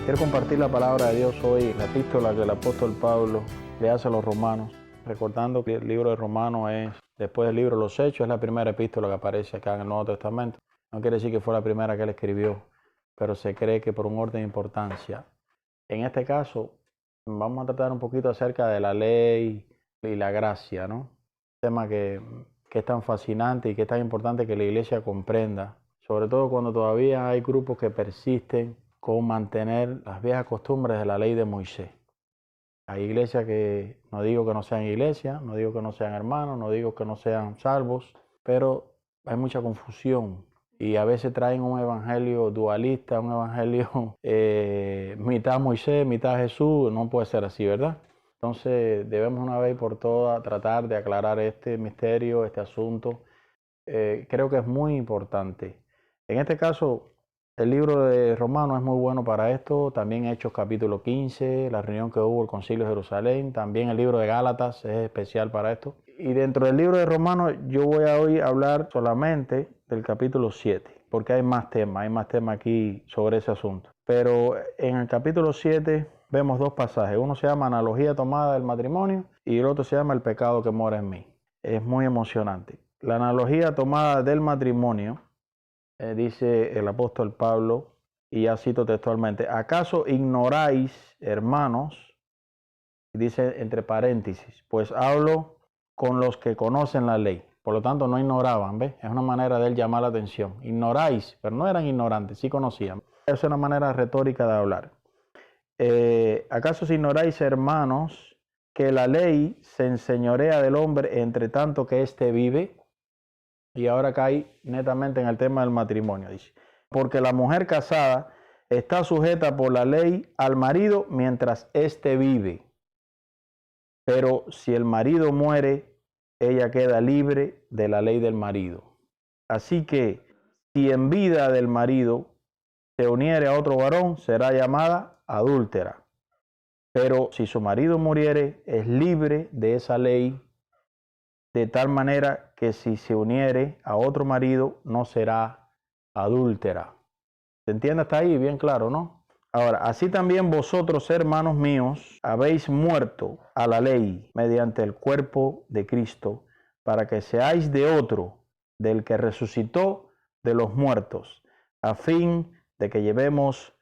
Quiero compartir la palabra de Dios hoy, la epístola que el apóstol Pablo le hace a los romanos, recordando que el libro de Romanos es, después del libro de los Hechos, es la primera epístola que aparece acá en el Nuevo Testamento. No quiere decir que fue la primera que él escribió, pero se cree que por un orden de importancia. En este caso, vamos a tratar un poquito acerca de la ley y la gracia, ¿no? Un tema que es tan fascinante y que es tan importante que la iglesia comprenda, sobre todo cuando todavía hay grupos que persisten con mantener las viejas costumbres de la ley de Moisés. Hay iglesias que, no digo que no sean iglesias, no digo que no sean hermanos, no digo que no sean salvos, pero hay mucha confusión y a veces traen un evangelio dualista, un evangelio mitad Moisés, mitad Jesús. No puede ser así, ¿verdad? Entonces debemos una vez por todas tratar de aclarar este misterio, este asunto. Creo que es muy importante. En este caso, el libro de Romanos es muy bueno para esto. También Hechos capítulo 15, la reunión que hubo, el Concilio de Jerusalén. También el libro de Gálatas es especial para esto. Y dentro del libro de Romanos yo voy a hoy hablar solamente del capítulo 7, porque hay más temas aquí sobre ese asunto. Pero en el capítulo 7 vemos dos pasajes. Uno se llama Analogía tomada del matrimonio y el otro se llama El pecado que mora en mí. Es muy emocionante. La analogía tomada del matrimonio, dice el apóstol Pablo, y ya cito textualmente: ¿acaso ignoráis, hermanos? Dice entre paréntesis, pues hablo con los que conocen la ley. Por lo tanto, no ignoraban, ¿ves? Es una manera de él llamar la atención. Ignoráis, pero no eran ignorantes, sí conocían. Es una manera retórica de hablar. ¿Acaso ignoráis, hermanos, que la ley se enseñorea del hombre entre tanto que éste vive? Y ahora cae netamente en el tema del matrimonio, dice. Porque la mujer casada está sujeta por la ley al marido mientras éste vive. Pero si el marido muere, ella queda libre de la ley del marido. Así que si en vida del marido se uniere a otro varón, será llamada adúltera. Pero si su marido muriere, es libre de esa ley, de tal manera que si se uniere a otro marido, no será adúltera. ¿Se entiende hasta ahí? Bien claro, ¿no? Ahora, así también vosotros, hermanos míos, habéis muerto a la ley mediante el cuerpo de Cristo, para que seáis de otro, del que resucitó de los muertos, a fin de que llevemos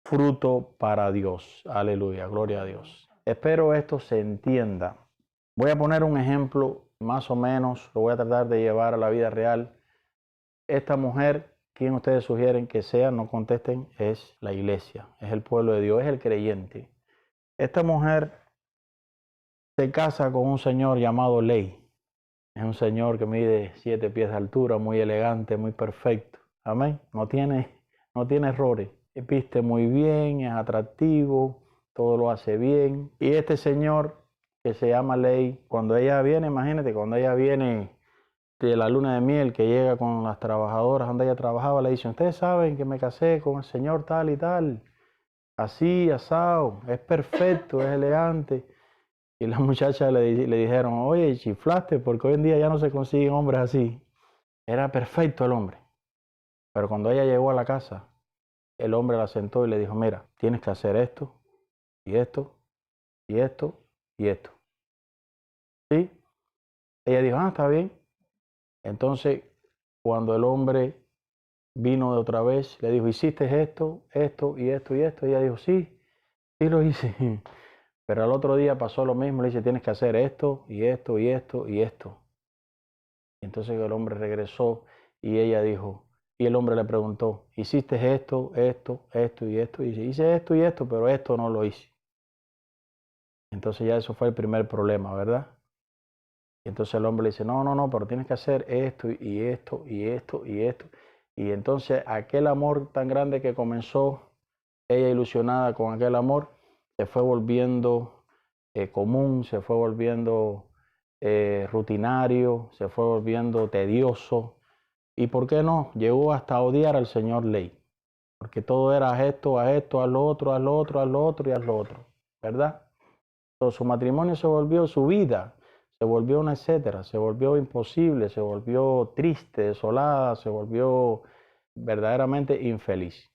fruto para Dios. Aleluya, gloria a Dios. Espero esto se entienda. Voy a poner un ejemplo, más o menos, lo voy a tratar de llevar a la vida real. Esta mujer, quien ustedes sugieren que sea, no contesten, es la iglesia, es el pueblo de Dios, es el creyente. Esta mujer se casa con un señor llamado Ley. Es un señor que mide 7 pies de altura, muy elegante, muy perfecto. Amén. No tiene errores. Viste muy bien, es atractivo, todo lo hace bien. Y este señor que se llama Ley, cuando ella viene, imagínate, cuando ella viene de la luna de miel, que llega con las trabajadoras donde ella trabajaba, le dicen: ustedes saben que me casé con el señor tal y tal, así, asado, es perfecto, es elegante. Y las muchachas le dijeron: oye, chiflaste, porque hoy en día ya no se consiguen hombres así. Era perfecto el hombre. Pero cuando ella llegó a la casa, el hombre la sentó y le dijo: mira, tienes que hacer esto, y esto, y esto, y esto. ¿Sí? Ella dijo: está bien. Entonces, cuando el hombre vino de otra vez, le dijo: ¿hiciste esto, esto y esto y esto? Y ella dijo: sí, sí lo hice. Pero al otro día pasó lo mismo, le dice: tienes que hacer esto, y esto, y esto, y esto. Y entonces el hombre regresó y ella dijo, y el hombre le preguntó: ¿hiciste esto, esto, esto y esto? Y dice: hice esto y esto, pero esto no lo hice. Entonces ya eso fue el primer problema, ¿verdad? Y entonces el hombre le dice: no, pero tienes que hacer esto y esto y esto y esto. Y entonces aquel amor tan grande que comenzó ella ilusionada con aquel amor, se fue volviendo común, se fue volviendo rutinario, se fue volviendo tedioso. ¿Y por qué no? Llegó hasta odiar al señor Ley, porque todo era: haz esto, haz lo otro, haz lo otro, haz lo otro y haz lo otro, ¿verdad? Entonces, su matrimonio se volvió, su vida se volvió una etcétera, se volvió imposible, se volvió triste, desolada, se volvió verdaderamente infeliz.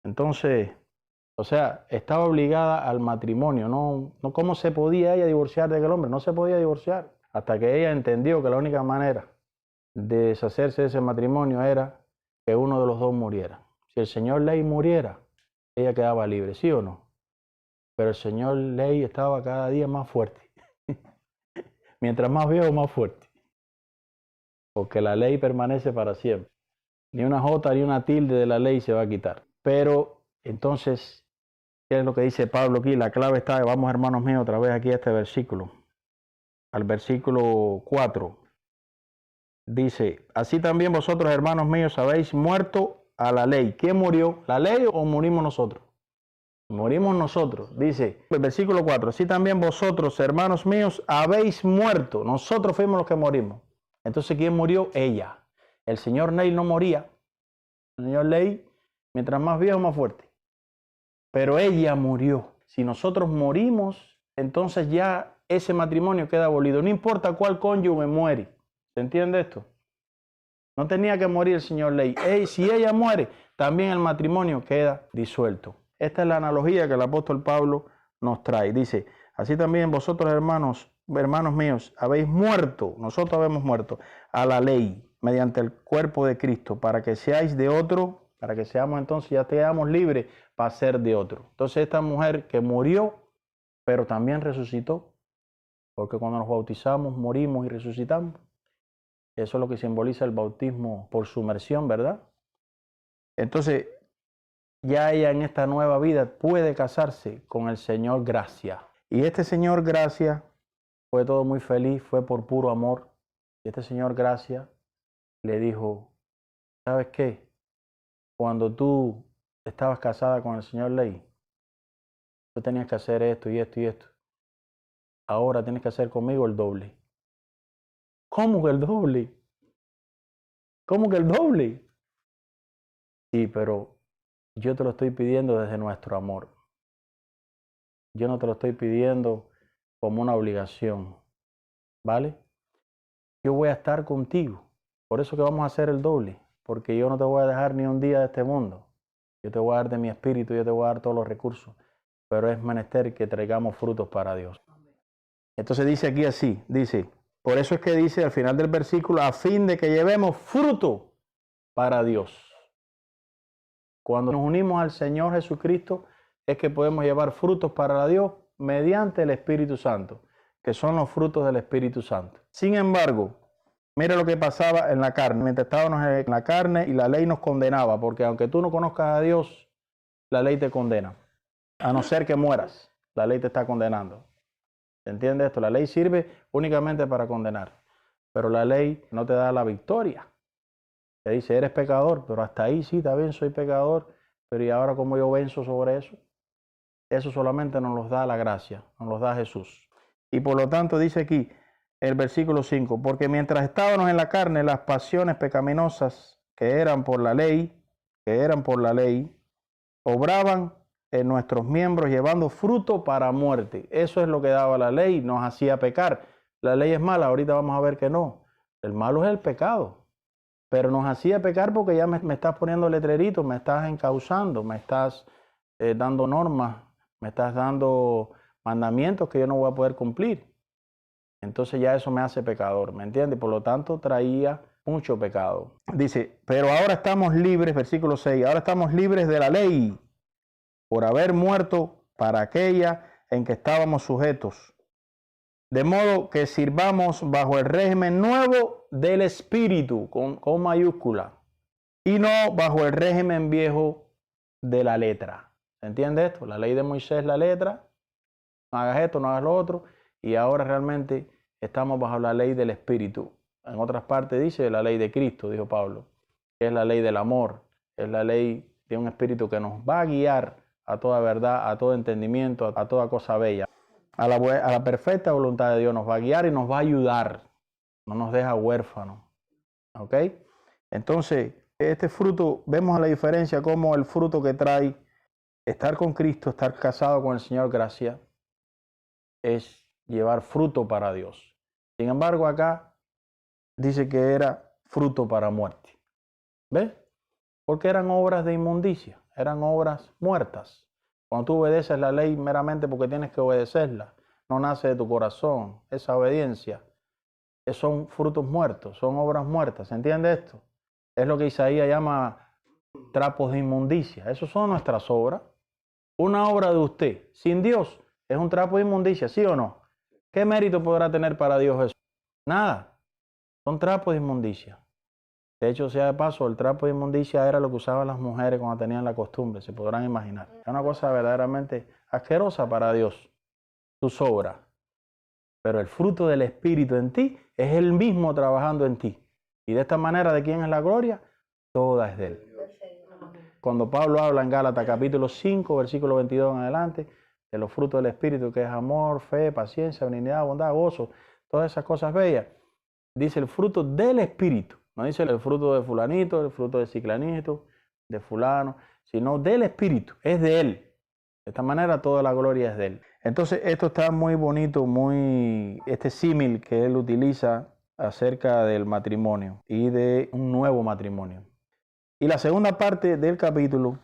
Entonces, O sea, estaba obligada al matrimonio. No, ¿cómo se podía ella divorciar de aquel hombre? No se podía divorciar. Hasta que ella entendió que la única manera de deshacerse de ese matrimonio era que uno de los dos muriera. Si el señor Ley muriera, ella quedaba libre, ¿sí o no? Pero el señor Ley estaba cada día más fuerte. Mientras más viejo, más fuerte. Porque la ley permanece para siempre. Ni una jota ni una tilde de la ley se va a quitar. Pero entonces, ¿qué es lo que dice Pablo aquí? La clave está, vamos hermanos míos, otra vez aquí a este versículo. Al versículo 4. Dice, así también vosotros hermanos míos habéis muerto a la ley. ¿Quién murió? ¿La ley o morimos nosotros? Morimos nosotros. Dice el versículo 4, así también vosotros hermanos míos habéis muerto. Nosotros fuimos los que morimos. Entonces, ¿quién murió? Ella. El señor Neil no moría. El señor Ley, mientras más viejo, más fuerte. Pero ella murió. Si nosotros morimos, entonces ya ese matrimonio queda abolido. No importa cuál cónyuge muere. ¿Se entiende esto? No tenía que morir el señor Ley. Si ella muere, también el matrimonio queda disuelto. Esta es la analogía que el apóstol Pablo nos trae. Dice, así también vosotros hermanos míos, habéis muerto, nosotros habemos muerto a la ley mediante el cuerpo de Cristo, para que seáis de otro, para que seamos entonces, ya quedamos libres para ser de otro. Entonces esta mujer que murió, pero también resucitó, porque cuando nos bautizamos morimos y resucitamos. Eso es lo que simboliza el bautismo por sumersión, ¿verdad? Entonces, ya ella en esta nueva vida puede casarse con el Señor Gracia. Y este Señor Gracia fue todo muy feliz, fue por puro amor. Y este Señor Gracia le dijo, ¿sabes qué? Cuando tú estabas casada con el Señor Ley, tú tenías que hacer esto y esto y esto. Ahora tienes que hacer conmigo el doble. ¿Cómo que el doble? ¿Cómo que el doble? Sí, pero yo te lo estoy pidiendo desde nuestro amor. Yo no te lo estoy pidiendo como una obligación, ¿vale? Yo voy a estar contigo. Por eso que vamos a hacer el doble, porque yo no te voy a dejar ni un día de este mundo. Yo te voy a dar de mi espíritu, yo te voy a dar todos los recursos, pero es menester que traigamos frutos para Dios. Entonces dice aquí así, dice, por eso es que dice al final del versículo, a fin de que llevemos fruto para Dios. Cuando nos unimos al Señor Jesucristo, es que podemos llevar frutos para Dios mediante el Espíritu Santo, que son los frutos del Espíritu Santo. Sin embargo, mira lo que pasaba en la carne. Mientras estábamos en la carne y la ley nos condenaba, porque aunque tú no conozcas a Dios, la ley te condena. A no ser que mueras, la ley te está condenando. ¿Se entiende esto? La ley sirve únicamente para condenar, pero la ley no te da la victoria. Te dice, eres pecador, pero hasta ahí sí, está bien, soy pecador, pero ¿y ahora cómo yo venzo sobre eso? Eso solamente nos los da la gracia, nos los da Jesús. Y por lo tanto dice aquí el versículo 5, porque mientras estábamos en la carne, las pasiones pecaminosas que eran por la ley, obraban en nuestros miembros llevando fruto para muerte. Eso es lo que daba la ley, nos hacía pecar. La ley es mala, ahorita vamos a ver que no. El malo es el pecado, pero nos hacía pecar porque ya me estás poniendo letreritos, me estás encauzando, me estás dando normas, me estás dando mandamientos que yo no voy a poder cumplir. Entonces ya eso me hace pecador, ¿me entiendes? Por lo tanto traía mucho pecado. Dice, pero ahora estamos libres, versículo 6, ahora estamos libres de la ley por haber muerto para aquella en que estábamos sujetos. De modo que sirvamos bajo el régimen nuevo del Espíritu, con mayúscula, y no bajo el régimen viejo de la letra. ¿Se entiende esto? La ley de Moisés, la letra, no hagas esto, no hagas lo otro, y ahora realmente estamos bajo la ley del Espíritu. En otras partes dice la ley de Cristo, dijo Pablo, que es la ley del amor, es la ley de un Espíritu que nos va a guiar a toda verdad, a todo entendimiento, a toda cosa bella. A la perfecta voluntad de Dios nos va a guiar y nos va a ayudar. No nos deja huérfanos. ¿Ok? Entonces, este fruto, vemos la diferencia como el fruto que trae estar con Cristo, estar casado con el Señor Gracia, es llevar fruto para Dios. Sin embargo, acá dice que era fruto para muerte. ¿Ves? Porque eran obras de inmundicia, eran obras muertas. Cuando tú obedeces la ley meramente porque tienes que obedecerla, no nace de tu corazón esa obediencia. Son frutos muertos, son obras muertas. ¿Se entiende esto? Es lo que Isaías llama trapos de inmundicia. Esas son nuestras obras. Una obra de usted sin Dios es un trapo de inmundicia, ¿sí o no? ¿Qué mérito podrá tener para Dios eso? Nada. Son trapos de inmundicia. De hecho, sea de paso, el trapo de inmundicia era lo que usaban las mujeres cuando tenían la costumbre, se podrán imaginar. Es una cosa verdaderamente asquerosa para Dios, tus obras. Pero el fruto del Espíritu en ti es Él mismo trabajando en ti. Y de esta manera, ¿de quién es la gloria? Toda es de Él. Cuando Pablo habla en Gálatas capítulo 5, versículo 22 en adelante, de los frutos del Espíritu, que es amor, fe, paciencia, benignidad, bondad, gozo, todas esas cosas bellas, dice el fruto del Espíritu. No dice el fruto de fulanito, el fruto de ciclanito, de fulano, sino del Espíritu, es de Él. De esta manera toda la gloria es de Él. Entonces esto está muy bonito, este símil que Él utiliza acerca del matrimonio y de un nuevo matrimonio. Y la segunda parte del capítulo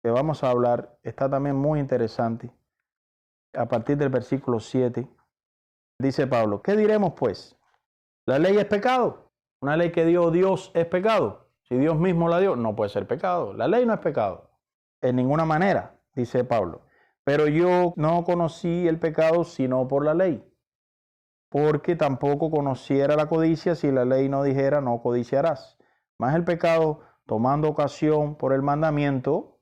que vamos a hablar está también muy interesante. A partir del versículo 7, dice Pablo, ¿qué diremos pues? ¿La ley es pecado? ¿Una ley que dio Dios es pecado? Si Dios mismo la dio, no puede ser pecado. La ley no es pecado, en ninguna manera, dice Pablo. Pero yo no conocí el pecado sino por la ley, porque tampoco conociera la codicia si la ley no dijera no codiciarás. Mas el pecado, tomando ocasión por el mandamiento,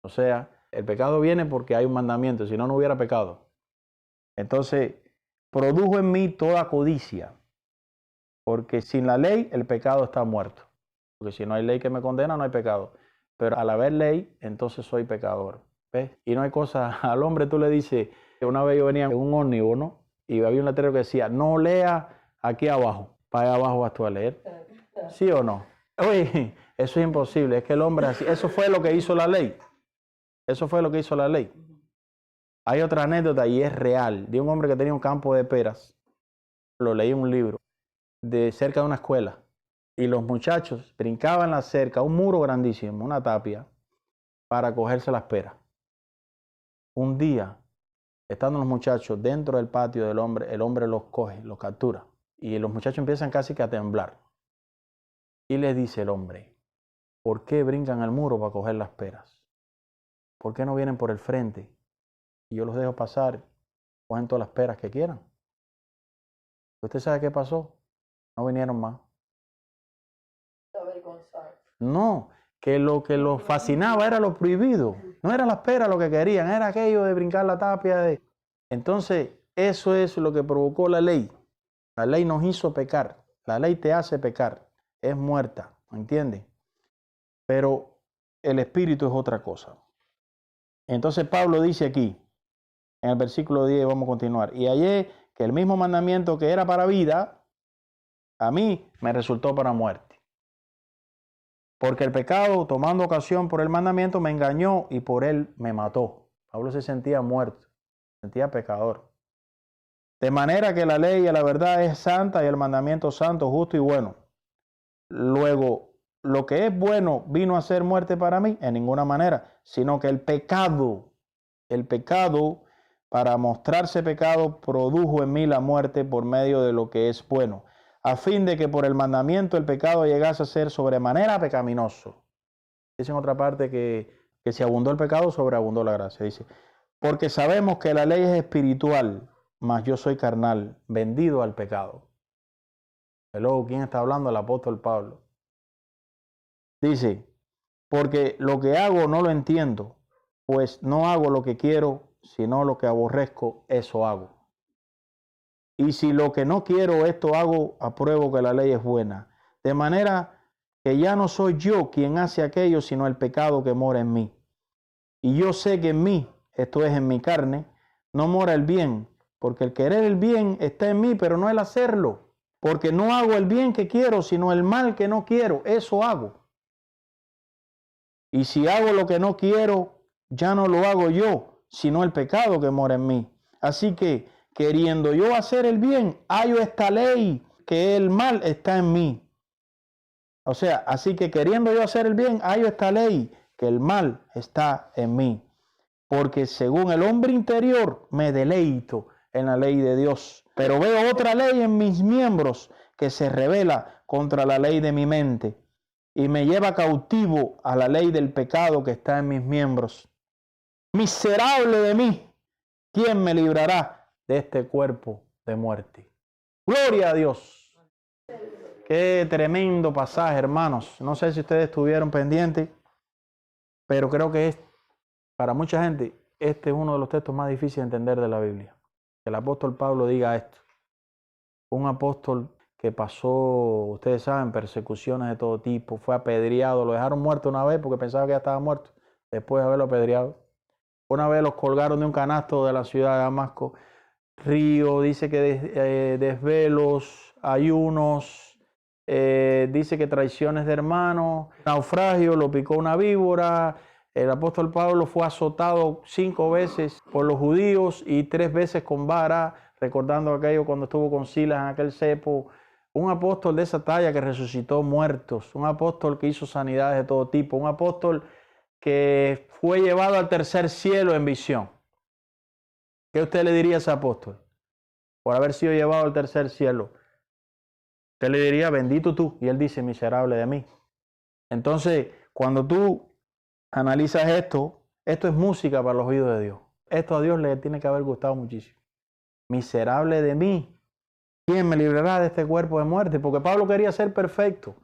o sea, el pecado viene porque hay un mandamiento, si no, no hubiera pecado. Entonces, produjo en mí toda codicia, porque sin la ley el pecado está muerto. Porque si no hay ley que me condena, no hay pecado. Pero al haber ley, entonces soy pecador. ¿Ves? Y no hay cosa, al hombre tú le dices, una vez yo venía en un ómnibus, ¿no? Y había un letrero que decía, no lea aquí abajo, para allá abajo vas tú a leer. ¿Sí o no? Oye, eso es imposible, es que el hombre así, eso fue lo que hizo la ley. Eso fue lo que hizo la ley. Hay otra anécdota y es real, de un hombre que tenía un campo de peras. Lo leí en un libro, de cerca de una escuela. Y los muchachos brincaban la cerca, un muro grandísimo, una tapia, para cogerse las peras. Un día, estando los muchachos dentro del patio del hombre, el hombre los coge, los captura. Y los muchachos empiezan casi que a temblar. Y les dice el hombre, ¿por qué brincan al muro para coger las peras? ¿Por qué no vienen por el frente? Y yo los dejo pasar, cogen todas las peras que quieran. ¿Usted sabe qué pasó? No vinieron más. No, que lo que los fascinaba era lo prohibido. No era las peras lo que querían, era aquello de brincar la tapia. Entonces, eso es lo que provocó la ley. La ley nos hizo pecar. La ley te hace pecar. Es muerta, ¿me entiendes? Pero el espíritu es otra cosa. Entonces Pablo dice aquí, en el versículo 10, vamos a continuar. Y hallé que el mismo mandamiento que era para vida, a mí me resultó para muerte. Porque el pecado, tomando ocasión por el mandamiento, me engañó y por él me mató. Pablo se sentía muerto, se sentía pecador. De manera que la ley y la verdad es santa y el mandamiento santo, justo y bueno. Luego, lo que es bueno vino a ser muerte para mí, en ninguna manera, sino que el pecado, para mostrarse pecado, produjo en mí la muerte por medio de lo que es bueno, a fin de que por el mandamiento el pecado llegase a ser sobremanera pecaminoso. Dice en otra parte que si abundó el pecado, sobreabundó la gracia. Dice, porque sabemos que la ley es espiritual, mas yo soy carnal, vendido al pecado. Luego, ¿quién está hablando? El apóstol Pablo. Dice, porque lo que hago no lo entiendo, pues no hago lo que quiero, sino lo que aborrezco, eso hago. Y si lo que no quiero, esto hago, apruebo que la ley es buena. De manera que ya no soy yo quien hace aquello, sino el pecado que mora en mí. Y yo sé que en mí, esto es en mi carne, no mora el bien, porque el querer el bien está en mí, pero no el hacerlo. Porque no hago el bien que quiero, sino el mal que no quiero, eso hago. Y si hago lo que no quiero, ya no lo hago yo, sino el pecado que mora en mí. Así que, queriendo yo hacer el bien, hallo esta ley, que el mal está en mí. O sea, así que queriendo yo hacer el bien, hallo esta ley, que el mal está en mí. porque según el hombre interior me deleito en la ley de Dios. Pero veo otra ley en mis miembros que se rebela contra la ley de mi mente y me lleva cautivo a la ley del pecado que está en mis miembros. Miserable de mí, ¿quién me librará de este cuerpo de muerte? Gloria a Dios. Qué tremendo pasaje, hermanos. No sé si ustedes estuvieron pendientes, pero creo que para mucha gente este es uno de los textos más difíciles de entender de la Biblia. Que el apóstol Pablo diga esto. Un apóstol que pasó, ustedes saben, persecuciones de todo tipo, fue apedreado, lo dejaron muerto una vez porque pensaba que ya estaba muerto, después de haberlo apedreado. Una vez los colgaron de un canasto de la ciudad de Damasco. Río, dice que desvelos, ayunos, dice que traiciones de hermanos, naufragio, lo picó una víbora. El apóstol Pablo fue azotado 5 veces por los judíos y 3 veces con vara, recordando aquello cuando estuvo con Silas en aquel cepo. Un apóstol de esa talla que resucitó muertos, un apóstol que hizo sanidades de todo tipo, un apóstol que fue llevado al tercer cielo en visión. ¿Qué usted le diría a ese apóstol por haber sido llevado al tercer cielo? Usted le diría, bendito tú, y él dice, miserable de mí. Entonces, cuando tú analizas esto es música para los oídos de Dios. Esto a Dios le tiene que haber gustado muchísimo. Miserable de mí, ¿quién me librará de este cuerpo de muerte? Porque Pablo quería ser perfecto.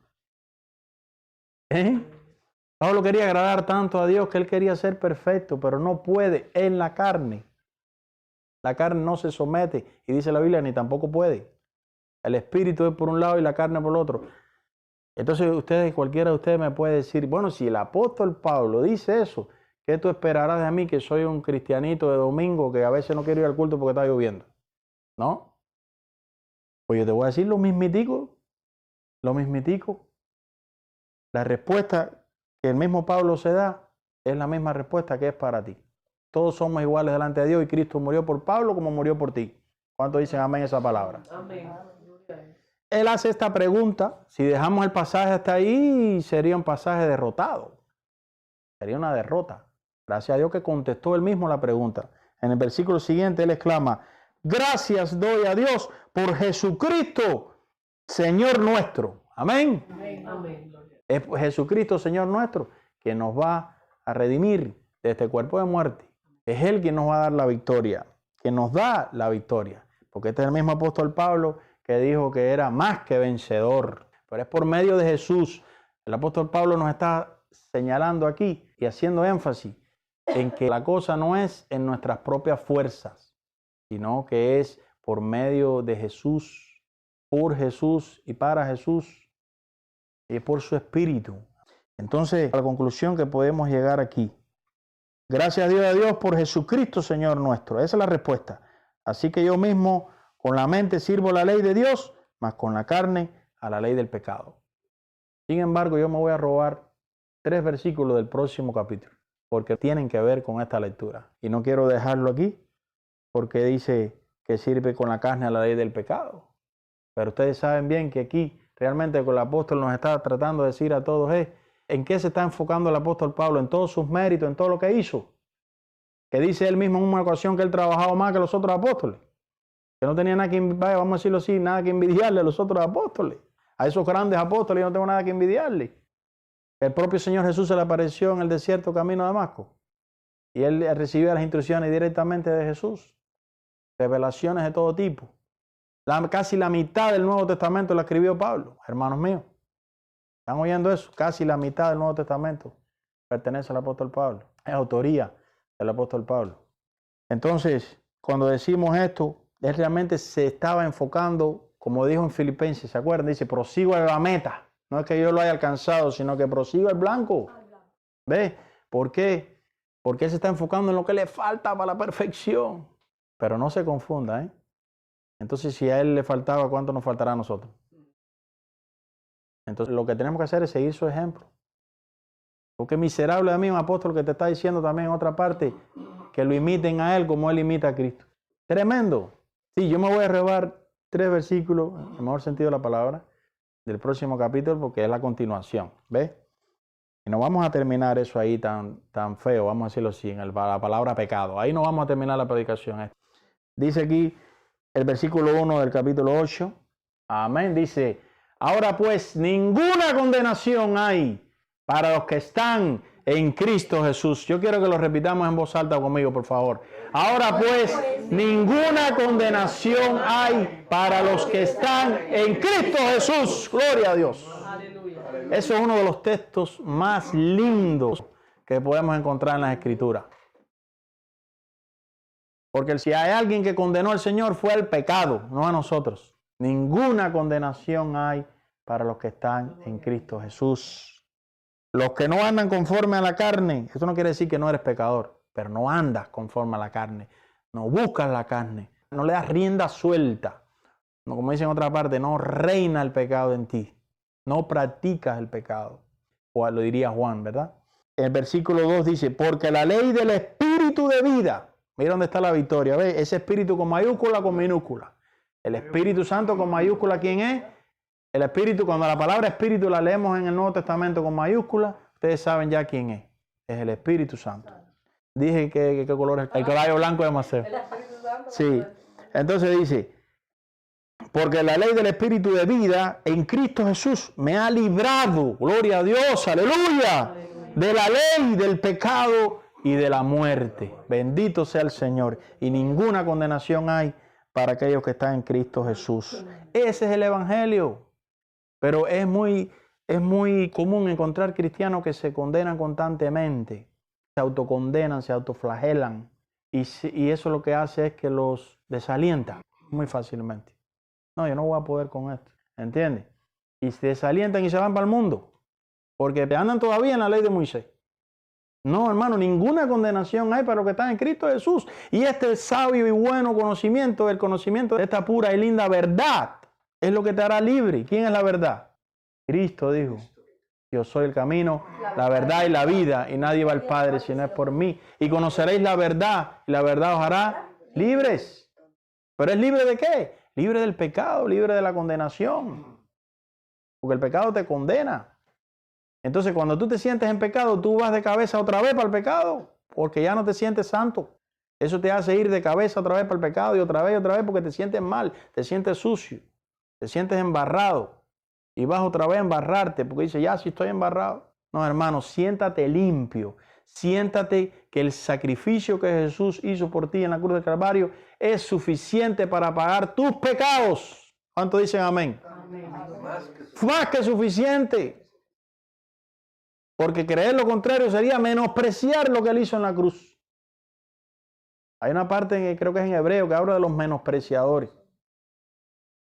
Pablo quería agradar tanto a Dios que él quería ser perfecto, pero no puede en la carne. La carne no se somete, y dice la Biblia, ni tampoco puede. El espíritu es por un lado y la carne por el otro. Entonces cualquiera de ustedes me puede decir, bueno, si el apóstol Pablo dice eso, ¿qué tú esperarás de mí que soy un cristianito de domingo que a veces no quiero ir al culto porque está lloviendo? ¿No? Pues yo te voy a decir lo mismitico. La respuesta que el mismo Pablo se da es la misma respuesta que es para ti. Todos somos iguales delante de Dios y Cristo murió por Pablo como murió por ti. ¿Cuántos dicen amén esa palabra? Amén. Él hace esta pregunta. Si dejamos el pasaje hasta ahí, sería un pasaje derrotado. Sería una derrota. Gracias a Dios que contestó él mismo la pregunta. En el versículo siguiente él exclama, gracias doy a Dios por Jesucristo, Señor nuestro. Amén. Amén. Es Jesucristo, Señor nuestro, que nos va a redimir de este cuerpo de muerte. Es Él quien nos va a dar la victoria, que nos da la victoria. Porque este es el mismo apóstol Pablo que dijo que era más que vencedor. Pero es por medio de Jesús. El apóstol Pablo nos está señalando aquí y haciendo énfasis en que la cosa no es en nuestras propias fuerzas, sino que es por medio de Jesús, por Jesús y para Jesús y por su Espíritu. Entonces, la conclusión que podemos llegar aquí. Gracias a Dios por Jesucristo, Señor nuestro. Esa es la respuesta. Así que yo mismo con la mente sirvo la ley de Dios, mas con la carne a la ley del pecado. Sin embargo, yo me voy a robar 3 versículos del próximo capítulo, porque tienen que ver con esta lectura. Y no quiero dejarlo aquí, porque dice que sirve con la carne a la ley del pecado. Pero ustedes saben bien que aquí realmente el apóstol nos está tratando de decir a todos es en qué se está enfocando el apóstol Pablo, en todos sus méritos, en todo lo que hizo. Que dice él mismo en una ocasión que él trabajaba más que los otros apóstoles. Que no tenía nada que, vamos a decirlo así, nada que envidiarle a los otros apóstoles. A esos grandes apóstoles yo no tengo nada que envidiarle. El propio Señor Jesús se le apareció en el desierto camino a Damasco. Y él recibía las instrucciones directamente de Jesús. Revelaciones de todo tipo. Casi la mitad del Nuevo Testamento la escribió Pablo, hermanos míos. ¿Están oyendo eso? Casi la mitad del Nuevo Testamento pertenece al apóstol Pablo. Es autoría del apóstol Pablo. Entonces, cuando decimos esto, él realmente se estaba enfocando, como dijo en Filipenses, ¿se acuerdan? Dice, prosigo a la meta. No es que yo lo haya alcanzado, sino que prosigo al blanco. ¿Ve? ¿Por qué? Porque él se está enfocando en lo que le falta para la perfección. Pero no se confunda, ¿eh? Entonces, si a él le faltaba, ¿cuánto nos faltará a nosotros? Entonces, lo que tenemos que hacer es seguir su ejemplo. Porque miserable de mí, un apóstol que te está diciendo también en otra parte, que lo imiten a él como él imita a Cristo. Tremendo. Sí, yo me voy a robar 3 versículos, en el mejor sentido de la palabra, del próximo capítulo, porque es la continuación. ¿Ves? Y no vamos a terminar eso ahí tan feo, vamos a decirlo así, la palabra pecado. Ahí no vamos a terminar la predicación. Dice aquí el versículo 1 del capítulo 8. Amén. Dice, ahora pues ninguna condenación hay para los que están en Cristo Jesús. Yo quiero que lo repitamos en voz alta conmigo, por favor. Ahora pues ninguna condenación hay para los que están en Cristo Jesús. Gloria a Dios. Eso es uno de los textos más lindos que podemos encontrar en las Escrituras. Porque si hay alguien que condenó al Señor fue el pecado, no a nosotros. Ninguna condenación hay para los que están en Cristo Jesús. Los que no andan conforme a la carne, eso no quiere decir que no eres pecador, pero no andas conforme a la carne, no buscas la carne, no le das rienda suelta. No, como dice en otra parte, no reina el pecado en ti. No practicas el pecado. O lo diría Juan, ¿verdad? El versículo 2 dice, porque la ley del Espíritu de vida, mira dónde está la victoria, ¿ves? Ese Espíritu con mayúscula, con minúscula. El Espíritu Santo con mayúscula, ¿quién es? El Espíritu, cuando la palabra Espíritu la leemos en el Nuevo Testamento con mayúscula, ustedes saben ya quién es. Es el Espíritu Santo. Dije que qué color es el caballo blanco de Maceo. El Espíritu Santo. Sí. Entonces dice, porque la ley del Espíritu de vida en Cristo Jesús me ha librado, gloria a Dios, aleluya, de la ley del pecado y de la muerte. Bendito sea el Señor. Y ninguna condenación hay para aquellos que están en Cristo Jesús. Ese es el Evangelio. Pero es muy común encontrar cristianos que se condenan constantemente, se autocondenan, se autoflagelan. Y eso lo que hace es que los desalienta muy fácilmente. No, yo no voy a poder con esto. ¿Entiendes? Y se desalientan y se van para el mundo. Porque andan todavía en la ley de Moisés. No, hermano, ninguna condenación hay para los que están en Cristo Jesús. Y este sabio y bueno conocimiento, el conocimiento de esta pura y linda verdad, es lo que te hará libre. ¿Quién es la verdad? Cristo dijo, yo soy el camino, la verdad y la vida, y nadie va al Padre si no es por mí. Y conoceréis la verdad, y la verdad os hará libres. ¿Pero es libre de qué? Libre del pecado, libre de la condenación. Porque el pecado te condena. Entonces, cuando tú te sientes en pecado, tú vas de cabeza otra vez para el pecado, porque ya no te sientes santo. Eso te hace ir de cabeza otra vez para el pecado y otra vez, porque te sientes mal, te sientes sucio, te sientes embarrado. Y vas otra vez a embarrarte, porque dices, ya, si estoy embarrado. No, hermano, siéntate limpio. Siéntate que el sacrificio que Jesús hizo por ti en la cruz del Calvario es suficiente para pagar tus pecados. ¿Cuántos dicen amén? Amén. Más que suficiente. Porque creer lo contrario sería menospreciar lo que él hizo en la cruz. Hay una parte, creo que es en hebreo, que habla de los menospreciadores.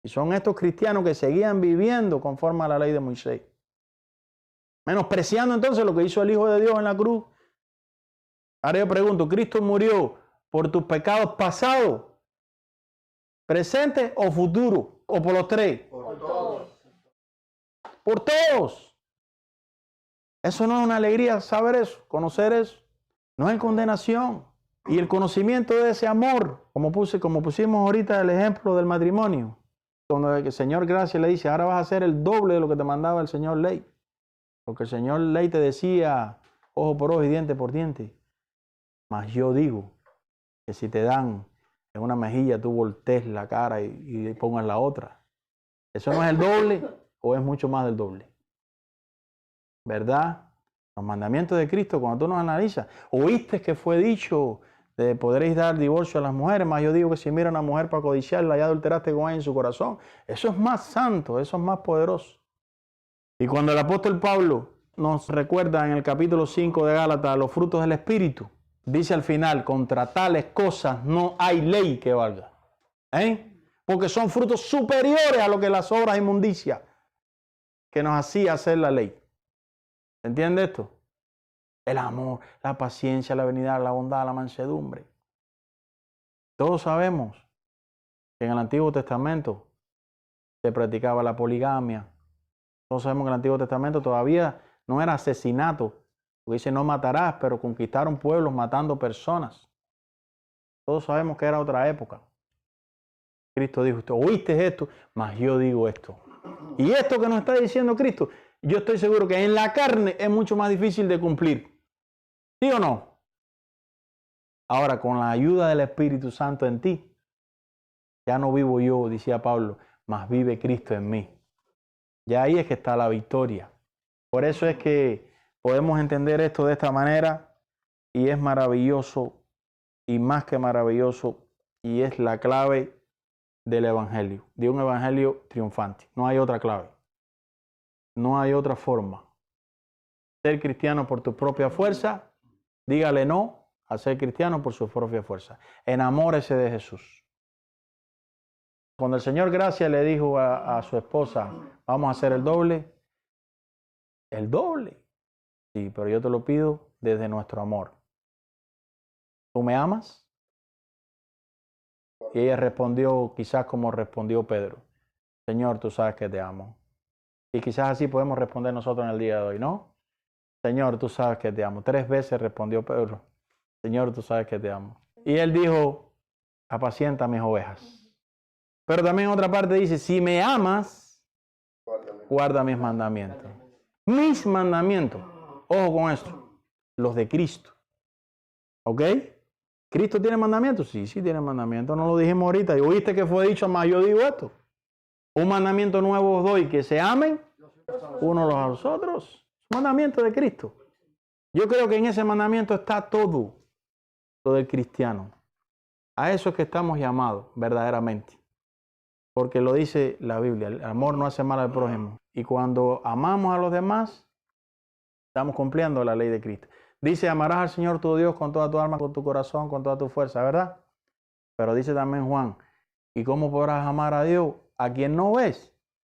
Y son estos cristianos que seguían viviendo conforme a la ley de Moisés. Menospreciando entonces lo que hizo el Hijo de Dios en la cruz. Ahora yo pregunto, ¿Cristo murió por tus pecados pasados, presentes o futuros? ¿O por los tres? Por todos. Por todos. Eso no es una alegría saber eso, conocer eso. No es condenación. Y el conocimiento de ese amor, como pusimos ahorita el ejemplo del matrimonio, cuando el Señor gracia le dice, ahora vas a hacer el doble de lo que te mandaba el Señor ley. Porque el Señor ley te decía, ojo por ojo y diente por diente. Mas yo digo que si te dan en una mejilla, tú voltees la cara y pongas la otra. ¿Eso no es el doble o es mucho más del doble? ¿Verdad? Los mandamientos de Cristo, cuando tú nos analizas, oíste que fue dicho de podréis dar divorcio a las mujeres, mas yo digo que si mira a una mujer para codiciarla, ya adulteraste con ella en su corazón. Eso es más santo, eso es más poderoso. Y cuando el apóstol Pablo nos recuerda en el capítulo 5 de Gálatas los frutos del Espíritu, dice al final, contra tales cosas no hay ley que valga. Porque son frutos superiores a lo que las obras inmundicias que nos hacía hacer la ley. ¿Entiende esto? El amor, la paciencia, la benignidad, la bondad, la mansedumbre. Todos sabemos que en el Antiguo Testamento se practicaba la poligamia. Todos sabemos que en el Antiguo Testamento todavía no era asesinato. Porque dice no matarás, pero conquistaron pueblos matando personas. Todos sabemos que era otra época. Cristo dijo, oíste esto, mas yo digo esto. Y esto que nos está diciendo Cristo yo estoy seguro que en la carne es mucho más difícil de cumplir. ¿Sí o no? Ahora, con la ayuda del Espíritu Santo en ti, ya no vivo yo, decía Pablo, mas vive Cristo en mí. Ya ahí es que está la victoria. Por eso es que podemos entender esto de esta manera y es maravilloso y más que maravilloso y es la clave del evangelio, de un evangelio triunfante. No hay otra clave. No hay otra forma. Ser cristiano por tu propia fuerza, dígale no a ser cristiano por su propia fuerza. Enamórese de Jesús. Cuando el Señor Gracia le dijo a su esposa, vamos a hacer el doble. Sí, pero yo te lo pido desde nuestro amor. ¿Tú me amas? Y ella respondió, quizás como respondió Pedro, Señor, tú sabes que te amo. Y quizás así podemos responder nosotros en el día de hoy, ¿no? Señor, tú sabes que te amo. 3 veces respondió Pedro, Señor, tú sabes que te amo. Y él dijo, apacienta mis ovejas. Pero también en otra parte dice, si me amas, guarda mis mandamientos. Mis mandamientos. Ojo con esto. Los de Cristo. ¿Ok? ¿Cristo tiene mandamientos? Sí, sí tiene mandamientos. No lo dijimos ahorita. ¿Y oíste que fue dicho más? Yo digo esto. Un mandamiento nuevo os doy, que se amen unos a los otros. Mandamiento de Cristo. Yo creo que en ese mandamiento está todo del cristiano. A eso es que estamos llamados verdaderamente. Porque lo dice la Biblia, el amor no hace mal al prójimo. Y cuando amamos a los demás, estamos cumpliendo la ley de Cristo. Dice, amarás al Señor tu Dios con toda tu alma, con tu corazón, con toda tu fuerza, ¿verdad? Pero dice también Juan, ¿y cómo podrás amar a Dios a quien no ves?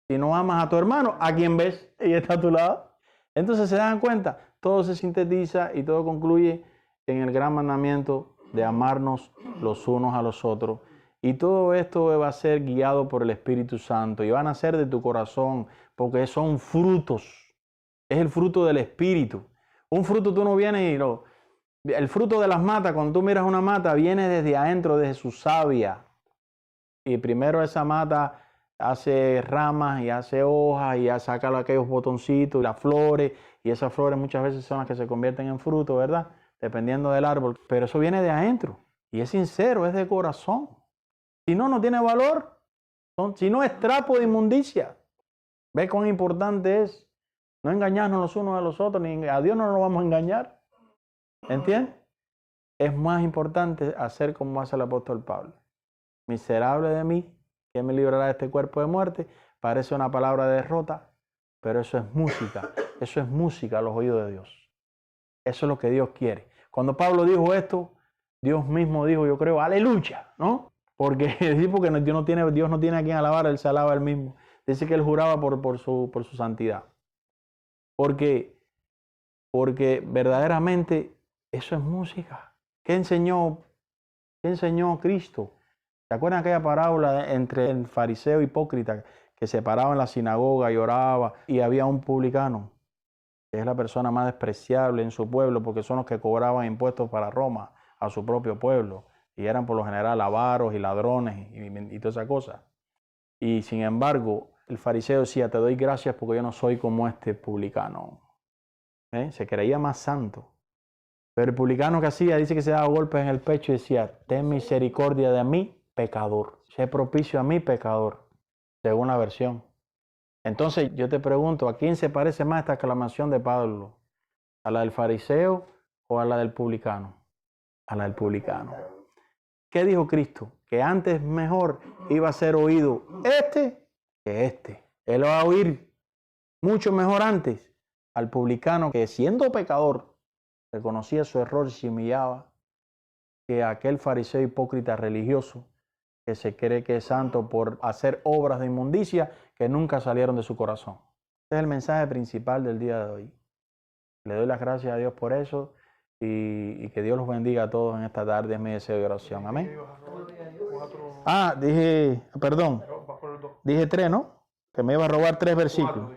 Si no amas a tu hermano, a quien ves y está a tu lado. Entonces se dan cuenta, todo se sintetiza y todo concluye en el gran mandamiento de amarnos los unos a los otros. Y todo esto va a ser guiado por el Espíritu Santo y van a ser de tu corazón, porque son frutos. Es el fruto del Espíritu. Un fruto tú no vienes y lo... El fruto de las matas, cuando tú miras una mata, viene desde adentro, desde su savia. Y primero esa mata hace ramas y hace hojas y ya saca aquellos botoncitos y las flores. Y esas flores muchas veces son las que se convierten en fruto, ¿verdad? Dependiendo del árbol. Pero eso viene de adentro. Y es sincero, es de corazón. Si no, no tiene valor. Si no, es trapo de inmundicia. ¿Ves cuán importante es no engañarnos los unos a los otros? Ni a Dios no nos vamos a engañar. ¿Entiendes? Es más importante hacer como hace el apóstol Pablo. Miserable de mí, ¿quién me librará de este cuerpo de muerte? Parece una palabra de derrota, pero eso es música. Eso es música a los oídos de Dios. Eso es lo que Dios quiere. Cuando Pablo dijo esto, Dios mismo dijo, yo creo, aleluya, ¿no? Porque Dios no tiene a quien alabar, Él se alaba Él mismo. Dice que Él juraba por su santidad. Porque verdaderamente eso es música. ¿Qué enseñó Cristo? ¿Se acuerdan aquella parábola entre el fariseo hipócrita que se paraba en la sinagoga y oraba y había un publicano, que es la persona más despreciable en su pueblo porque son los que cobraban impuestos para Roma, a su propio pueblo, y eran por lo general avaros y ladrones y toda esa cosa? Y sin embargo, el fariseo decía, te doy gracias porque yo no soy como este publicano. Se creía más santo. Pero el publicano que hacía, dice que se daba golpes en el pecho y decía, ten misericordia de mí, pecador. Sé propicio a mí, pecador. Según la versión. Entonces yo te pregunto, ¿a quién se parece más esta aclamación de Pablo? ¿A la del fariseo o a la del publicano? A la del publicano. ¿Qué dijo Cristo? Que antes mejor iba a ser oído este que este. Él va a oír mucho mejor antes al publicano que siendo pecador reconocía su error y se humillaba, que aquel fariseo hipócrita religioso que se cree que es santo por hacer obras de inmundicia que nunca salieron de su corazón. Este es el mensaje principal del día de hoy. Le doy las gracias a Dios por eso y que Dios los bendiga a todos en esta tarde. Es mi deseo de oración. Amén. Dije 3, ¿no? Que me iba a robar 3 versículos.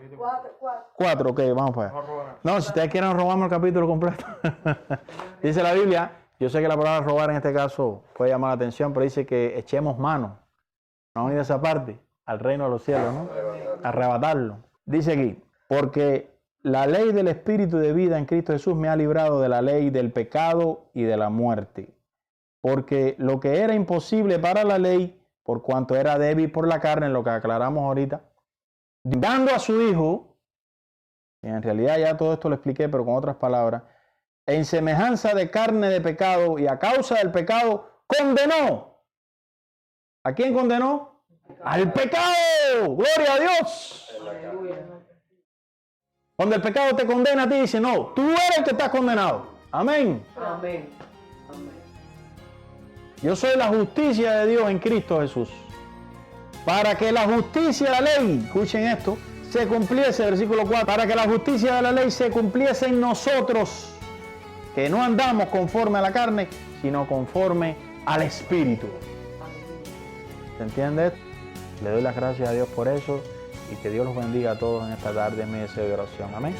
4, ok, vamos para allá. No, si ustedes quieren robarme el capítulo completo. Dice la Biblia, yo sé que la palabra robar en este caso puede llamar la atención, pero dice que echemos mano, no oído esa parte, al reino de los cielos, ¿no? Arrebatarlo. Dice aquí, Porque la ley del Espíritu de vida en Cristo Jesús me ha librado de la ley del pecado y de la muerte. Porque lo que era imposible para la ley, por cuanto era débil por la carne, lo que aclaramos ahorita, dando a su Hijo, y en realidad ya todo esto lo expliqué, pero con otras palabras, en semejanza de carne de pecado y a causa del pecado, condenó. ¿A quién condenó? Al pecado. ¡Gloria a Dios! Cuando el pecado te condena a ti, dice, no, tú eres el que estás condenado. Amén. Amén. Yo soy la justicia de Dios en Cristo Jesús. Para que la justicia de la ley, escuchen esto, se cumpliese, versículo 4, para que la justicia de la ley se cumpliese en nosotros, que no andamos conforme a la carne, sino conforme al Espíritu. ¿Se entiende? Le doy las gracias a Dios por eso y que Dios los bendiga a todos en esta tarde en mi deseo de oración. Amén.